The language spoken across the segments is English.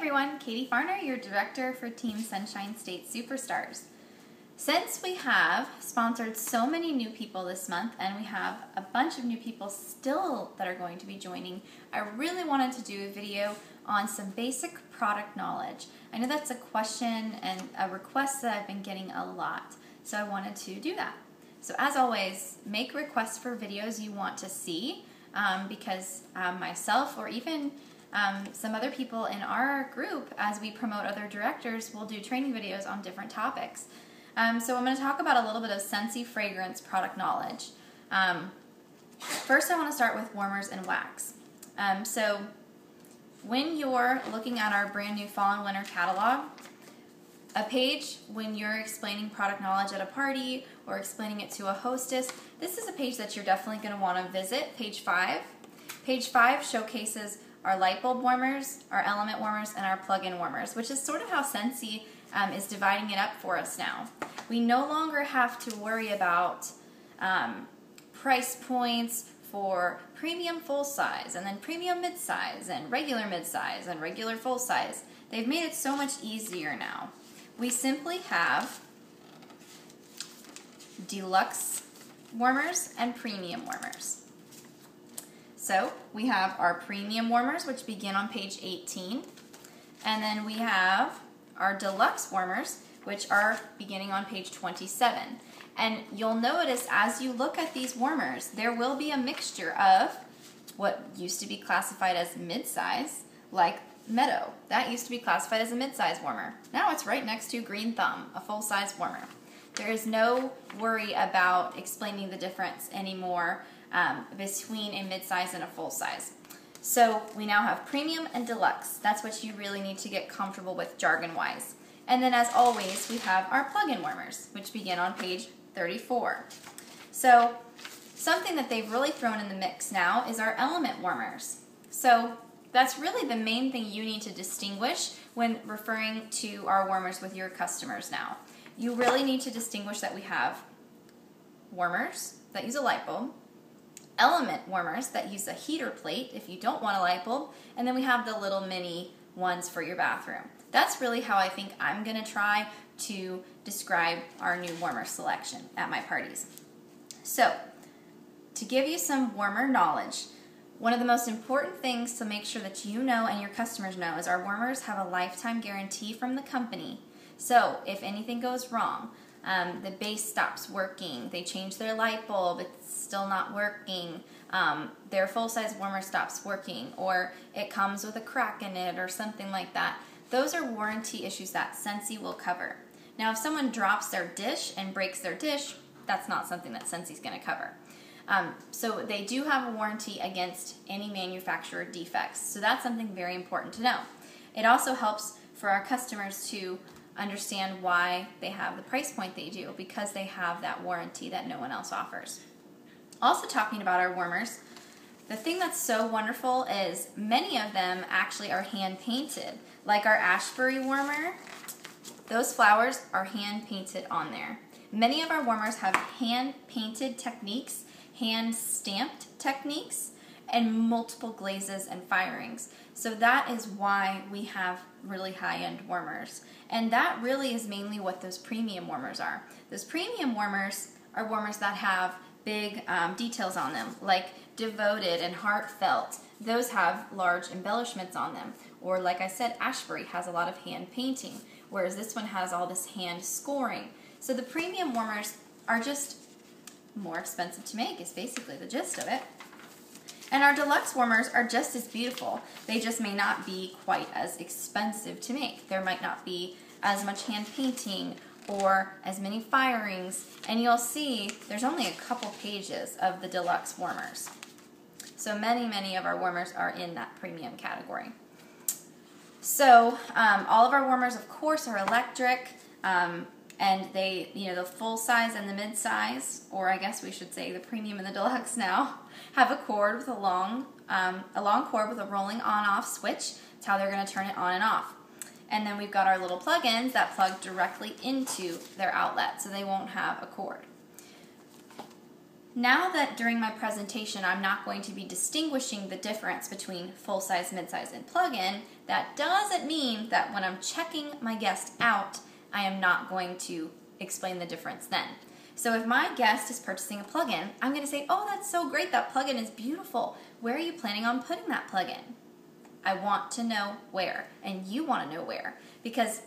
everyone, Katie Farner, your director for Team Sunshine State Superstars. Since we have sponsored so many new people this month and we have a bunch of new people still that are going to be joining, I really wanted to do a video on some basic product knowledge. I know that's a question and a request that I've been getting a lot, so I wanted to do that. So as always, make requests for videos you want to see because myself or even some other people in our group, as we promote other directors, will do training videos on different topics. So I'm going to talk about a little bit of Scentsy fragrance product knowledge. First I want to start with warmers and wax. So when you're looking at our brand new fall and winter catalog, a page when you're explaining product knowledge at a party or explaining it to a hostess, this is a page that you're definitely going to want to visit, page 5. Page 5 showcases our light bulb warmers, our element warmers, and our plug-in warmers, which is sort of how Scentsy is dividing it up for us now. We no longer have to worry about price points for premium full size, and then premium mid-size, and regular full size. They've made it so much easier now. We simply have deluxe warmers and premium warmers. So we have our premium warmers, which begin on page 18, and then we have our deluxe warmers, which are beginning on page 27. And you'll notice as you look at these warmers, there will be a mixture of what used to be classified as mid-size, like Meadow. That used to be classified as a mid-size warmer. Now it's right next to Green Thumb, a full-size warmer. There is no worry about explaining the difference anymore between a mid-size and a full-size. So we now have premium and deluxe. That's what you really need to get comfortable with jargon-wise. And then as always, we have our plug-in warmers, which begin on page 34. So something that they've really thrown in the mix now is our element warmers. So that's really the main thing you need to distinguish when referring to our warmers with your customers now. You really need to distinguish that we have warmers that use a light bulb, element warmers that use a heater plate if you don't want a light bulb, and then we have the little mini ones for your bathroom. That's really how I think I'm going to try to describe our new warmer selection at my parties. So, to give you some warmer knowledge, one of the most important things to make sure that you know and your customers know is our warmers have a lifetime guarantee from the company. So, if anything goes wrong, the base stops working, they change their light bulb, it's still not working, their full-size warmer stops working, or it comes with a crack in it or something like that. Those are warranty issues that Scentsy will cover. Now if someone drops their dish and breaks their dish, that's not something that Scentsy's going to cover. So they do have a warranty against any manufacturer defects, so that's something very important to know. It also helps for our customers to understand why they have the price point they do, because they have that warranty that no one else offers. Also talking about our warmers, the thing that's so wonderful is many of them actually are hand painted. Like our Ashbury warmer, those flowers are hand painted on there. Many of our warmers have hand painted techniques, hand stamped techniques, and multiple glazes and firings. So that is why we have really high-end warmers. And that really is mainly what those premium warmers are. Those premium warmers are warmers that have big details on them, like Devoted and Heartfelt. Those have large embellishments on them. Or like I said, Ashbury has a lot of hand painting, whereas this one has all this hand scoring. So the premium warmers are just more expensive to make, is basically the gist of it. And our deluxe warmers are just as beautiful. They just may not be quite as expensive to make. There might not be as much hand painting or as many firings. And you'll see there's only a couple pages of the deluxe warmers. So many of our warmers are in that premium category. So all of our warmers, of course, are electric. And they, the full size and the mid size, or I guess we should say the premium and the deluxe now, have a cord with a long cord with a rolling on-off switch. That's how they're going to turn it on and off. And then we've got our little plug-ins that plug directly into their outlet, so they won't have a cord. Now that during my presentation I'm not going to be distinguishing the difference between full size, mid-size, and plug-in, that doesn't mean that when I'm checking my guest out, I am not going to explain the difference then. So if my guest is purchasing a plug-in, I'm going to say, oh, that's so great, that plug-in is beautiful. Where are you planning on putting that plug-in? I want to know where, and you want to know where, because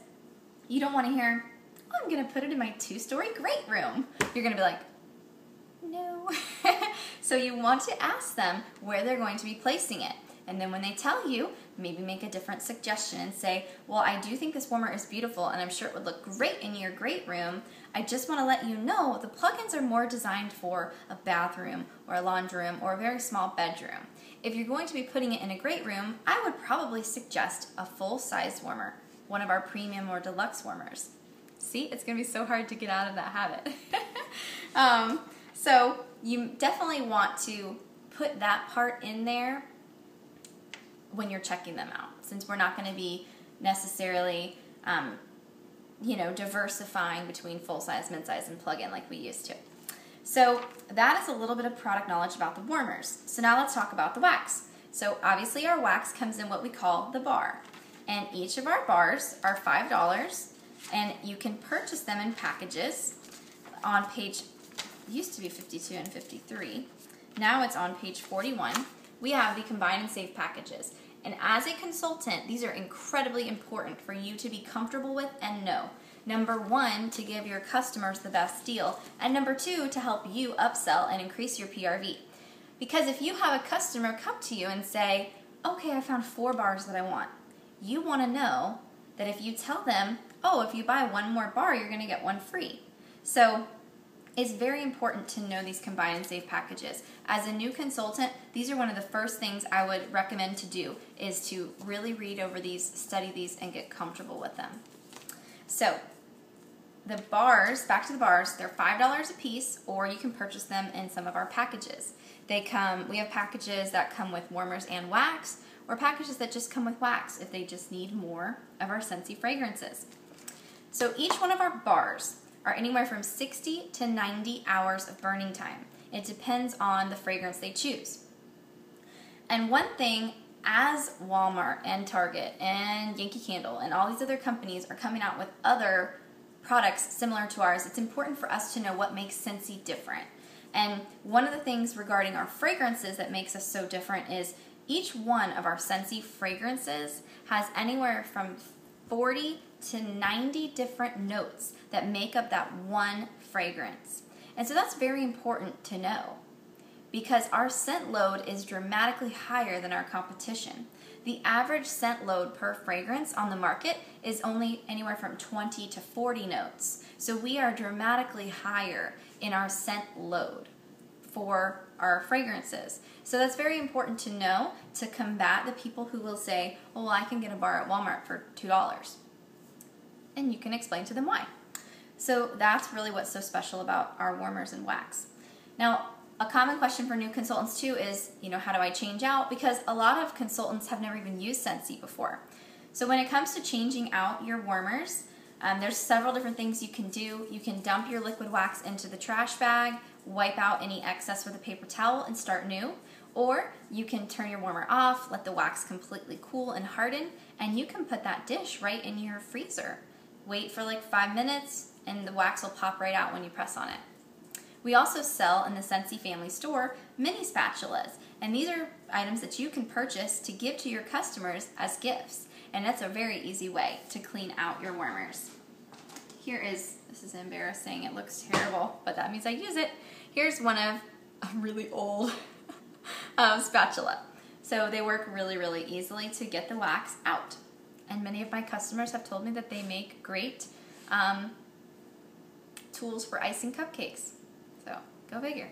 you don't want to hear, oh, I'm going to put it in my 2-story great room. You're going to be like, no. So you want to ask them where they're going to be placing it. And then when they tell you, maybe make a different suggestion and say, well, I do think this warmer is beautiful and I'm sure it would look great in your great room. I just want to let you know the plugins are more designed for a bathroom or a laundry room or a very small bedroom. If you're going to be putting it in a great room, I would probably suggest a full-size warmer, one of our premium or deluxe warmers. See, it's going to be so hard to get out of that habit. So you definitely want to put that part in there when you're checking them out, since we're not going to be necessarily, diversifying between full-size, mid-size, and plug-in like we used to. So that is a little bit of product knowledge about the warmers. So now let's talk about the wax. So obviously our wax comes in what we call the bar, and each of our bars are $5, and you can purchase them in packages on page, used to be 52 and 53. Now it's on page 41. We have the Combine and Save packages. And as a consultant, these are incredibly important for you to be comfortable with and know. Number 1, to give your customers the best deal. And number 2, to help you upsell and increase your PRV. Because if you have a customer come to you and say, okay, I found 4 bars that I want, you want to know that if you tell them, oh, if you buy 1 more bar, you're going to get 1 free. So it's very important to know these Combine and Save packages. As a new consultant, these are one of the first things I would recommend to do, is to really read over these, study these, and get comfortable with them. So the bars, back to the bars, they're $5 a piece, or you can purchase them in some of our packages. We have packages that come with warmers and wax, or packages that just come with wax if they just need more of our Scentsy fragrances. So each one of our bars are anywhere from 60 to 90 hours of burning time. It depends on the fragrance they choose. And one thing, as Walmart and Target and Yankee Candle and all these other companies are coming out with other products similar to ours, it's important for us to know what makes Scentsy different. And one of the things regarding our fragrances that makes us so different is each one of our Scentsy fragrances has anywhere from 40 to 90 different notes that make up that one fragrance. And so that's very important to know, because our scent load is dramatically higher than our competition. The average scent load per fragrance on the market is only anywhere from 20 to 40 notes. So we are dramatically higher in our scent load for our fragrances. So that's very important to know, to combat the people who will say, oh, well, I can get a bar at Walmart for $2. And you can explain to them why. So that's really what's so special about our warmers and wax. Now, a common question for new consultants too is, how do I change out? Because a lot of consultants have never even used Scentsy before. So when it comes to changing out your warmers, there's several different things you can do. You can dump your liquid wax into the trash bag, wipe out any excess with a paper towel, and start new. Or you can turn your warmer off, let the wax completely cool and harden, and you can put that dish right in your freezer. Wait for like 5 minutes, and the wax will pop right out when you press on it. We also sell in the Scentsy family store mini spatulas, and these are items that you can purchase to give to your customers as gifts, and that's a very easy way to clean out your warmers. This is embarrassing, it looks terrible, but that means I use it. Here's one of a really old spatula. So they work really, really easily to get the wax out. And many of my customers have told me that they make great tools for icing cupcakes. So go figure.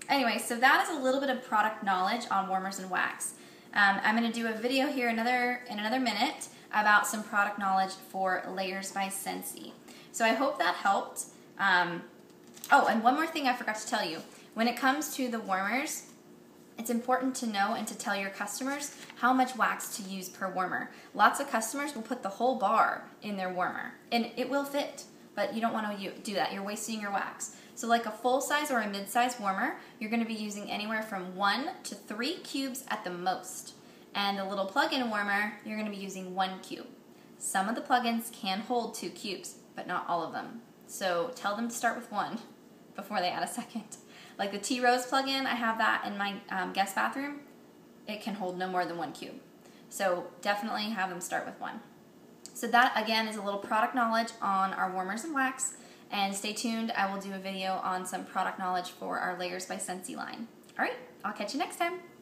Anyway, so that is a little bit of product knowledge on warmers and wax. I'm going to do a video here in another minute about some product knowledge for Layers by Scentsy. So I hope that helped. Oh, and one more thing I forgot to tell you. When it comes to the warmers, it's important to know and to tell your customers how much wax to use per warmer. Lots of customers will put the whole bar in their warmer, and it will fit, but you don't want to do that. You're wasting your wax. So like a full size or a mid-size warmer, you're going to be using anywhere from 1 to 3 cubes at the most. And the little plug-in warmer, you're going to be using 1 cube. Some of the plug-ins can hold 2 cubes, but not all of them. So tell them to start with 1 before they add a second. Like the Tea Rose plug-in, I have that in my guest bathroom. It can hold no more than 1 cube. So definitely have them start with 1. So that, again, is a little product knowledge on our warmers and wax. And stay tuned, I will do a video on some product knowledge for our Layers by Scentsy line. All right, I'll catch you next time.